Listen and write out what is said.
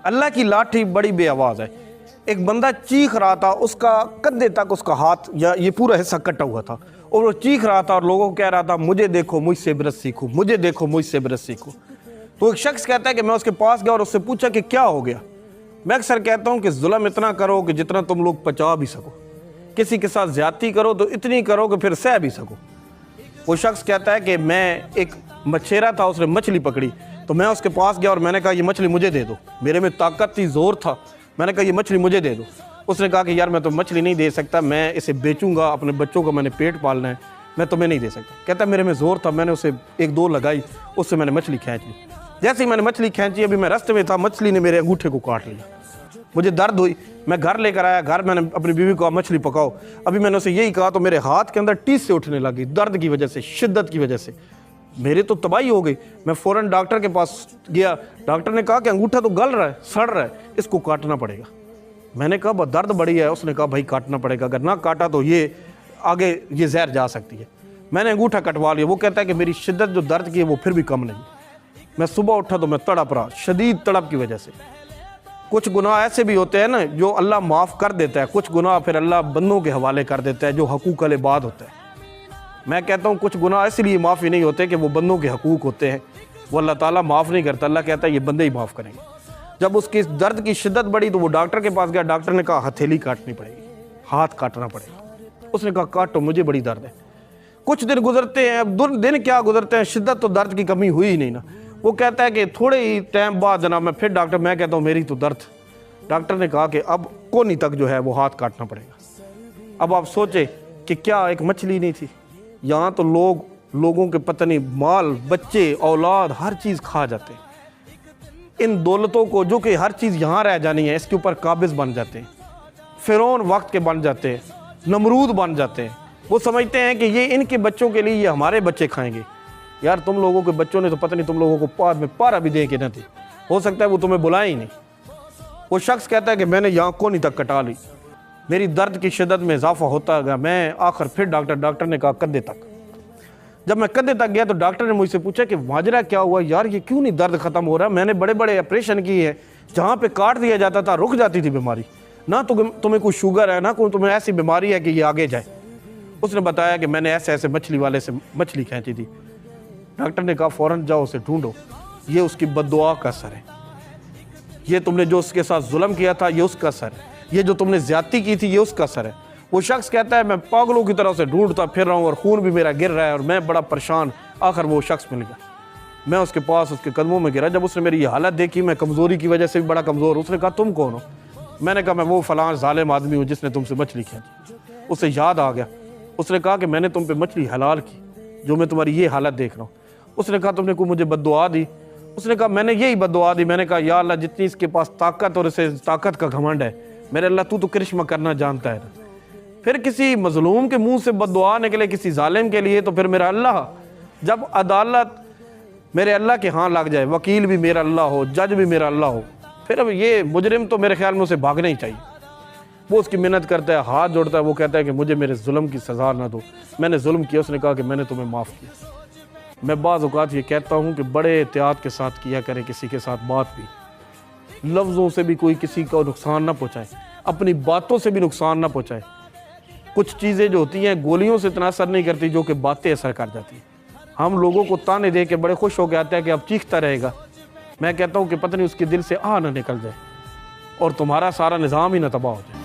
اللہ کی لاٹھی بڑی بے آواز ہے۔ ایک بندہ چیخ رہا تھا، اس کا کندھے تک اس کا ہاتھ یا یہ پورا حصہ کٹا ہوا تھا، اور وہ چیخ رہا تھا اور لوگوں کو کہہ رہا تھا مجھے دیکھو مجھ سے عبرت سیکھو، مجھے دیکھو مجھ سے عبرت سیکھو۔ تو ایک شخص کہتا ہے کہ میں اس کے پاس گیا اور اس سے پوچھا کہ کیا ہو گیا؟ میں اکثر کہتا ہوں کہ ظلم اتنا کرو کہ جتنا تم لوگ پچا بھی سکو، کسی کے ساتھ زیادتی کرو تو اتنی کرو کہ پھر سہ بھی سکو۔ وہ شخص کہتا ہے کہ میں ایک مچھیرا تھا، اس نے مچھلی پکڑی تو میں اس کے پاس گیا اور میں نے کہا یہ مچھلی مجھے دے دو، میرے میں طاقت تھی، زور تھا، میں نے کہا یہ مچھلی مجھے دے دو۔ اس نے کہا کہ یار میں تو مچھلی نہیں دے سکتا، میں اسے بیچوں گا، اپنے بچوں کا میں نے پیٹ پالنا ہے، میں تمہیں نہیں دے سکتا۔ کہتا ہے میرے میں زور تھا، میں نے اسے ایک دو لگائی، اس سے میں نے مچھلی کھینچ لی۔ جیسے ہی میں نے مچھلی کھینچی، ابھی میں راستے میں تھا، مچھلی نے میرے انگوٹھے کو کاٹ لیا، مجھے درد ہوئی، میں گھر لے کر آیا، گھر میں نے اپنی بیوی کو مچھلی پکاؤ، ابھی میں نے اسے یہی کہا تو میرے ہاتھ کے اندر ٹیس سے اٹھنے لگی، درد کی وجہ سے، شدت کی وجہ سے، میری تو تباہی ہو گئی۔ میں فوراً ڈاکٹر کے پاس گیا، ڈاکٹر نے کہا کہ انگوٹھا تو گل رہا ہے، سڑ رہا ہے، اس کو کاٹنا پڑے گا۔ میں نے کہا بہت درد بڑی ہے، اس نے کہا بھائی کاٹنا پڑے گا، اگر نہ کاٹا تو یہ آگے یہ زہر جا سکتی ہے۔ میں نے انگوٹھا کٹوا لیا۔ وہ کہتا ہے کہ میری شدت جو درد کی ہے وہ پھر بھی کم نہیں۔ میں صبح اٹھا تو میں تڑپ رہا، شدید تڑپ کی وجہ سے۔ کچھ گناہ ایسے بھی ہوتے ہیں نا جو اللہ معاف کر دیتا ہے، کچھ گناہ پھر اللہ بندوں کے حوالے کر دیتا ہے جو حقوق العباد ہوتا ہے۔ میں کہتا ہوں کچھ گناہ اس لیے معافی نہیں ہوتے کہ وہ بندوں کے حقوق ہوتے ہیں، وہ اللہ تعالیٰ معاف نہیں کرتا، اللہ کہتا ہے یہ بندے ہی معاف کریں گے۔ جب اس کی درد کی شدت بڑھی تو وہ ڈاکٹر کے پاس گیا، ڈاکٹر نے کہا ہتھیلی کاٹنی پڑے گی، ہاتھ کاٹنا پڑے گا۔ اس نے کہا کاٹو، مجھے بڑی درد ہے۔ کچھ دن گزرتے ہیں، اب دن کیا گزرتے ہیں، شدت تو درد کی کمی ہوئی ہی نہیں نا۔ وہ کہتا ہے کہ تھوڑے ہی ٹائم بعد جناب میں پھر ڈاکٹر، میں کہتا ہوں میری تو درد۔ ڈاکٹر نے کہا کہ اب کونی تک جو ہے وہ ہاتھ کاٹنا پڑے گا۔ اب آپ سوچیں کہ کیا ایک مچھلی نہیں تھی، یہاں تو لوگوں کے پتہ نہیں مال، بچے، اولاد، ہر چیز کھا جاتے ہیں۔ ان دولتوں کو جو کہ ہر چیز یہاں رہ جانی ہے، اس کے اوپر قابض بن جاتے ہیں، فرعون وقت کے بن جاتے ہیں، نمرود بن جاتے ہیں۔ وہ سمجھتے ہیں کہ یہ ان کے بچوں کے لیے، یہ ہمارے بچے کھائیں گے۔ یار تم لوگوں کے بچوں نے تو پتہ نہیں تم لوگوں کو پار میں پارا بھی دے کے نہ تھی، ہو سکتا ہے وہ تمہیں بلائیں ہی نہیں۔ وہ شخص کہتا ہے کہ میں نے یہاں کونی تک کٹا لی، میری درد کی شدت میں اضافہ ہوتا گیا، میں آخر پھر ڈاکٹر نے کہا کندھے تک۔ جب میں کندھے تک گیا تو ڈاکٹر نے مجھ سے پوچھا کہ ماجرا کیا ہوا یار، یہ کیوں نہیں درد ختم ہو رہا؟ میں نے بڑے بڑے آپریشن کیے ہیں، جہاں پہ کاٹ دیا جاتا تھا رک جاتی تھی بیماری، نہ تو تمہیں کوئی شوگر ہے، نہ کوئی تمہیں ایسی بیماری ہے کہ یہ آگے جائے۔ اس نے بتایا کہ میں نے ایسے مچھلی والے سے مچھلی کھینچی تھی۔ ڈاکٹر نے کہا فوراً جاؤ اسے ڈھونڈو، یہ اس کی بد دعا کا اثر ہے، یہ تم نے جو اس کے ساتھ ظلم کیا تھا یہ اس کا اثر ہے، یہ جو تم نے زیادتی کی تھی یہ اس کا اثر ہے۔ وہ شخص کہتا ہے میں پاگلوں کی طرح اسے ڈھونڈتا پھر رہا ہوں اور خون بھی میرا گر رہا ہے اور میں بڑا پریشان۔ آخر وہ شخص مل گیا، میں اس کے پاس اس کے قدموں میں گرا۔ جب اس نے میری یہ حالت دیکھی، میں کمزوری کی وجہ سے بھی بڑا کمزور، اس نے کہا تم کون ہو؟ میں نے کہا میں وہ فلاں ظالم آدمی ہوں جس نے تم سے مچھلی کھینچی۔ اسے یاد آ گیا، اس نے کہا کہ میں نے تم پہ مچھلی حلال کی جو میں تمہاری یہ حالت دیکھ رہا ہوں۔ اس نے کہا تم نے کوئی مجھے بد دعا دی؟ اس نے کہا میں نے یہی بد دعا دی۔ میں نے کہا یا اللہ جتنی اس کے پاس طاقت اور اسے طاقت کا گھمنڈ ہے، میرے اللہ تو کرشمہ کرنا جانتا ہے نا۔ پھر کسی مظلوم کے منہ سے بد دعا نکلے کسی ظالم کے لیے تو پھر میرا اللہ، جب عدالت میرے اللہ کے ہاں لگ جائے، وکیل بھی میرا اللہ ہو، جج بھی میرا اللہ ہو، پھر اب یہ مجرم تو میرے خیال میں اسے بھاگنا ہی چاہیے۔ وہ اس کی منت کرتا ہے، ہاتھ جوڑتا ہے، وہ کہتا ہے کہ مجھے میرے ظلم کی سزا نہ دو، میں نے ظلم کیا۔ اس نے کہا کہ میں نے تمہیں معاف کیا۔ میں بعض اوقات یہ کہتا ہوں کہ بڑے احتیاط کے ساتھ کیا کریں کسی کے ساتھ بات بھی، لفظوں سے بھی کوئی کسی کو نقصان نہ پہنچائے، اپنی باتوں سے بھی نقصان نہ پہنچائے۔ کچھ چیزیں جو ہوتی ہیں گولیوں سے اتنا اثر نہیں کرتی جو کہ باتیں اثر کر جاتی ہیں۔ ہم لوگوں کو تانے دے کے بڑے خوش ہو کے آتے ہیں کہ اب چیختا رہے گا، میں کہتا ہوں کہ پتہ نہیں اس کے دل سے آہ نہ نکل جائے اور تمہارا سارا نظام ہی نہ تباہ ہو جائے۔